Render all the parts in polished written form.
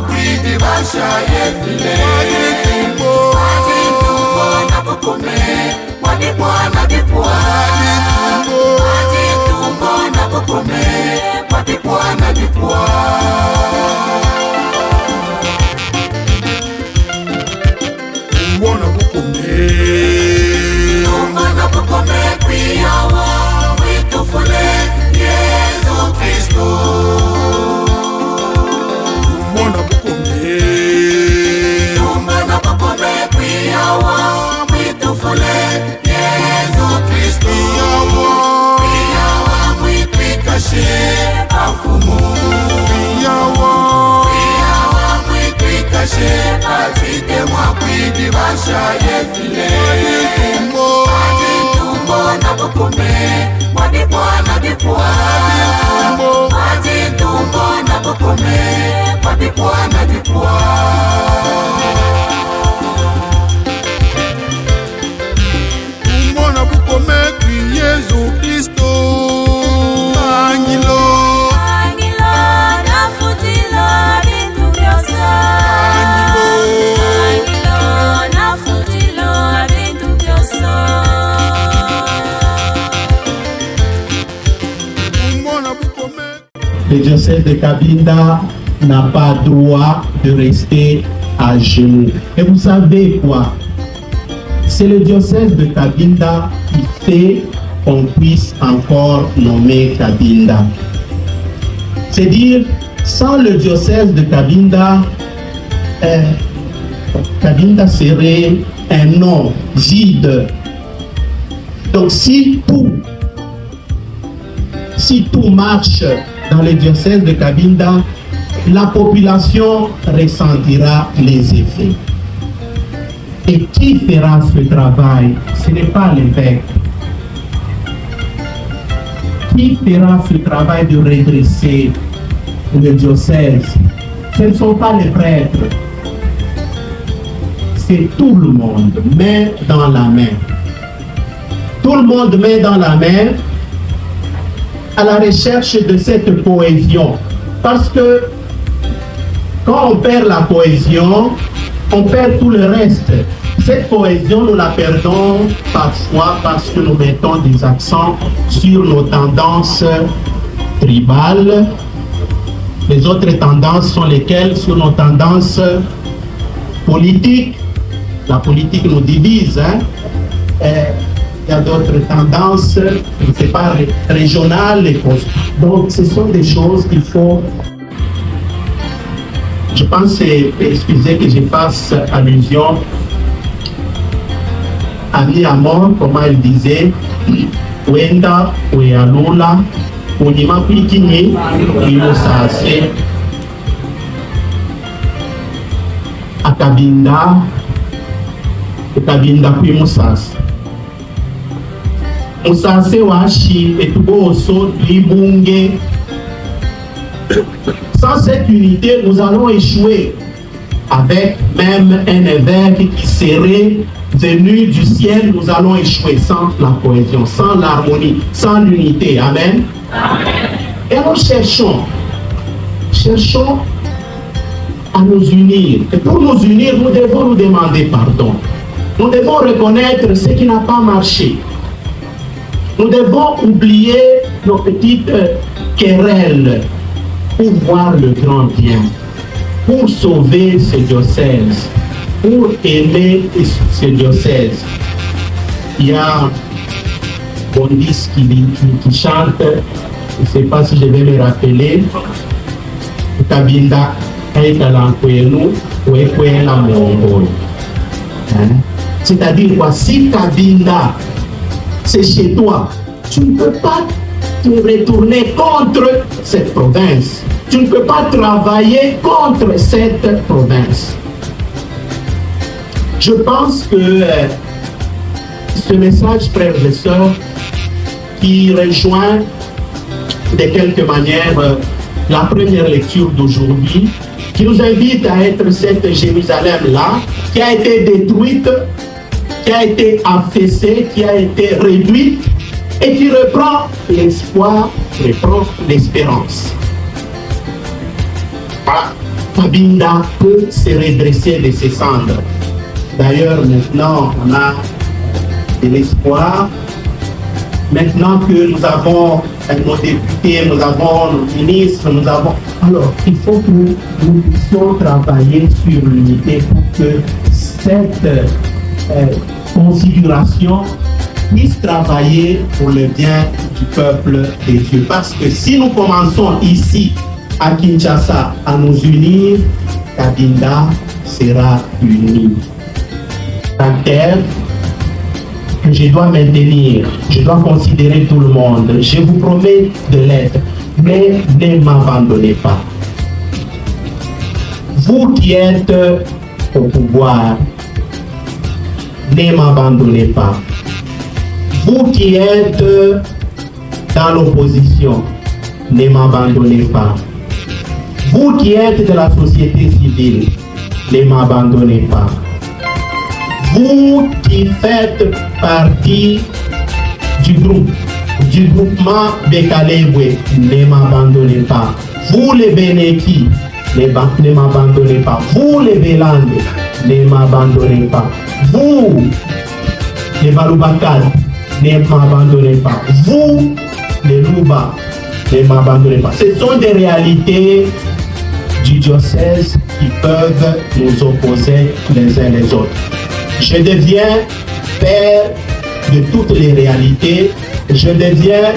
makwidi basha yefile Maditumbo na bukome Madipwa na dipwa Maditumbo na bukome Madipwa na dipwa Tumbo na bukome Tumbo na bukome Kwiyawa Witufule Yesu Kristo Basha yefile Maditumbo na bukome Madipwa na dipwa Maditumbo na bukome Madipwa na dipwa Tumbo na bukome Kwi Yesu Kristo Angilo na futilo bintu vyosa Le diocèse de Cabinda n'a pas droit de rester à genoux. Et vous savez quoi? C'est le diocèse de Cabinda qui fait qu'on puisse encore nommer Cabinda. C'est dire, sans le diocèse de Cabinda, Cabinda serait un nom vide. Donc si tout marche dans le diocèse de Cabinda, la population ressentira les effets. Et qui fera ce travail? Ce n'est pas l'évêque. Qui fera ce travail de redresser le diocèse? Ce ne sont pas les prêtres. C'est tout le monde, main dans la main. Tout le monde met dans la main à la recherche de cette cohésion. Parce que quand on perd la cohésion, on perd tout le reste. Cette cohésion, nous la perdons parfois parce que nous mettons des accents sur nos tendances tribales. Les autres tendances sont lesquelles? Sur nos tendances politiques. La politique nous divise. Il y a d'autres tendances, je ne sais pas, régionales. Donc, ce sont des choses qu'il faut... Je pense, excusez que je fasse allusion à Miamon, comment il disait, Wenda, Wealula, Unima Pikini, Ilosase, Akabinda, Akabinda Pimusas. Musase washi etuboso libunge. Sans cette unité, nous allons échouer. Avec même un évêque qui serait venu du ciel, nous allons échouer sans la cohésion, sans l'harmonie, sans l'unité. Amen. Amen. Et nous cherchons à nous unir. Et pour nous unir, nous devons nous demander pardon. Nous devons reconnaître ce qui n'a pas marché. Nous devons oublier nos petites querelles pour voir le grand bien, pour sauver ce diocèse, pour aimer ce diocèse. Il y a Bondis qui chante, je ne sais pas si je vais me rappeler, Cabinda Aïtalankwenu, Ouekwela Mongoy. C'est-à-dire quoi? Si Cabinda c'est chez toi, tu ne peux pas te retourner contre cette province. Tu ne peux pas travailler contre cette province. Je pense que ce message, frères et sœurs, qui rejoint de quelque manière la première lecture d'aujourd'hui, qui nous invite à être cette Jérusalem-là, qui a été détruite, qui a été affaissée, qui a été réduite, et qui reprend l'espoir, reprend l'espérance. Voilà. Cabinda peut se redresser de ses cendres. D'ailleurs, maintenant, on a de l'espoir. Maintenant que nous avons nos députés, nous avons nos ministres, nous avons... Alors, il faut que nous puissions travailler sur l'unité pour que cette configuration puisse travailler pour le bien du peuple de Dieu. Parce que si nous commençons ici, à Kinshasa, à nous unir, Cabinda sera unie. Caractère que je dois maintenir, je dois considérer tout le monde. Je vous promets de l'être, mais ne m'abandonnez pas. Vous qui êtes au pouvoir, ne m'abandonnez pas. Vous qui êtes dans l'opposition, ne m'abandonnez pas. Vous qui êtes de la société civile, ne m'abandonnez pas. Vous qui faites partie du groupement Bekalebwe, ne m'abandonnez pas. Vous les Beneki, ne m'abandonnez pas. Vous les Belande, ne m'abandonnez pas. Vous les Balubakad, ne m'abandonnez pas. Vous les Luba, ne m'abandonnez pas. Ce sont des réalités du diocèse qui peuvent nous opposer les uns les autres. Je deviens père de toutes les réalités. Je deviens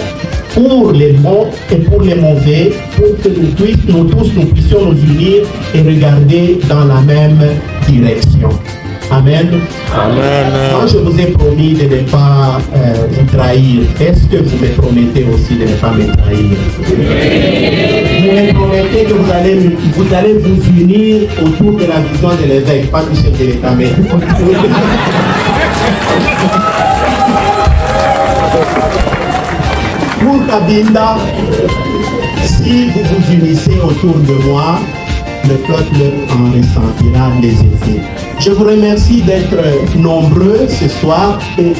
pour les bons et pour les mauvais, pour que nous tous nous puissions nous unir et regarder dans la même direction. Amen. Amen. Moi, je vous ai promis de ne pas vous trahir. Est-ce que vous me promettez aussi de ne pas me trahir? Vous me promettez que vous allez vous unir autour de la vision de l'évêque, pas du chef de l'État, mais... Pour Cabinda, si vous vous unissez autour de moi, le peuple en ressentira les effets. Je vous remercie d'être nombreux ce soir. Et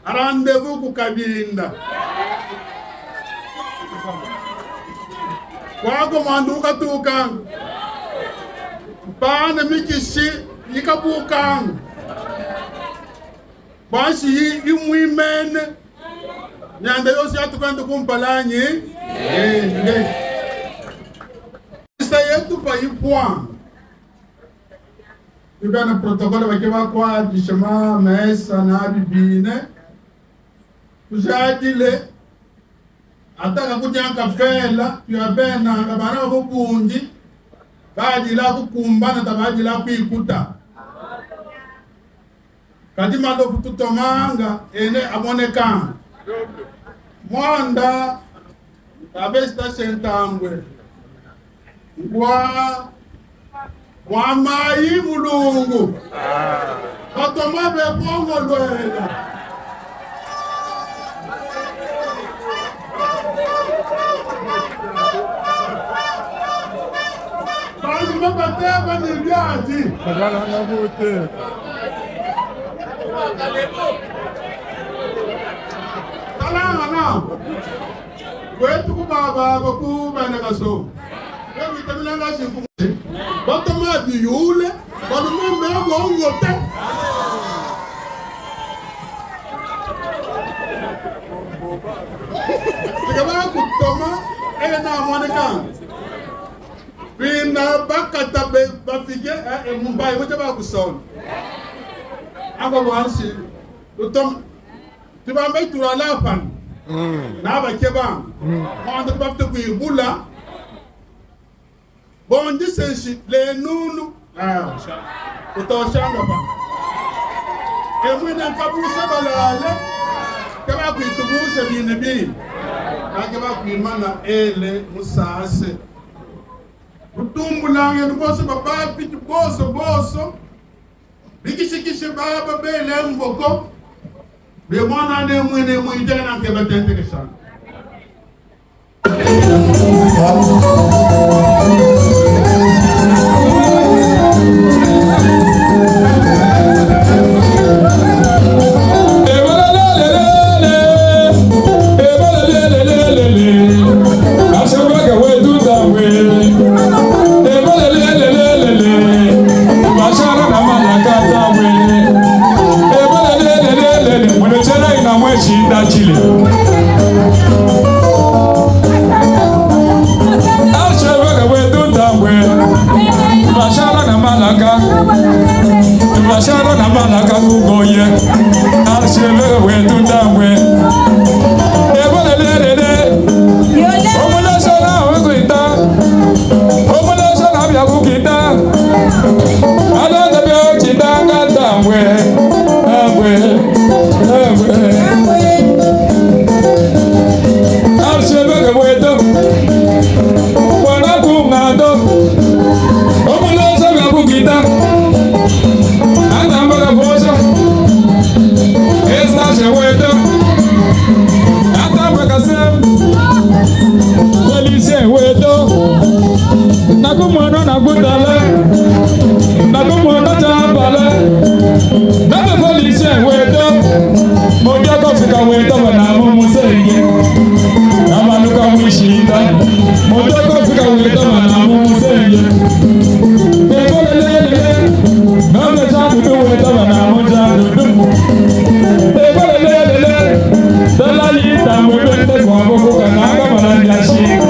rendez-vous pour Cabinda. Kwa kumanduka tukang. Bana mikisi ikabukang. Basi imwimene. Nyanda yosi atukanda kumpalanyi. Isa yetu pa ipwa. Ibana protokole wakiwa kwa jishama mesa na bibine. Kujadile. Ataka kujanka fela, tuyabena ngabana kukunji. Baji la kukumbana tabaji la kuikuta. Kati mando fututomanga ene abonekanga. Mwanda tabesta sentambwe. Wa mai mulungu. Atoma be bongo lwela. Bali mabateba ni biaji. Bagala na vote. Talanga wetu kubaba bakubana kaso wewe tamilanga siku batoma biyule balumembe bongote tikaba kutoma na moneka bina bakata be bafike mumbai wote ba kusona aba wansi utom tibambe turala pan na ba keba on ba te ku ibula bon disensi le nunu utoshanga ba emwina kabusa balale kaba ku itubusa binebi kaba ku imana ele musase utumbulange nuboso baba pitu boso bikishikishe baba bele mboko be mwana ne mwene mwitega na ke batente ke sana mweshinda chile ashebeke wetundambwe bashara na malaka bashara na malaka kugoye ashebeke wetundambwe ebolelelele omulesona wekwita omulesona byakukita alonda byochindanga tambwe tambwe tambwe ashebeke wetu wanakungando omulesa byakukita atambaka vosa estashe wetu atambaka sem felicie wetu nakumwana nakutale nakumwana chambale nabe felicie wetu modiakofika wetu banamu musenge amanuka mwishinda modiakofika wetu banamu musenge ebolelelele nabe chandudu wetu banamu chandudu ebolelelele dalayita mwebende kwabokuka nanga malanjashika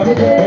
Thank you.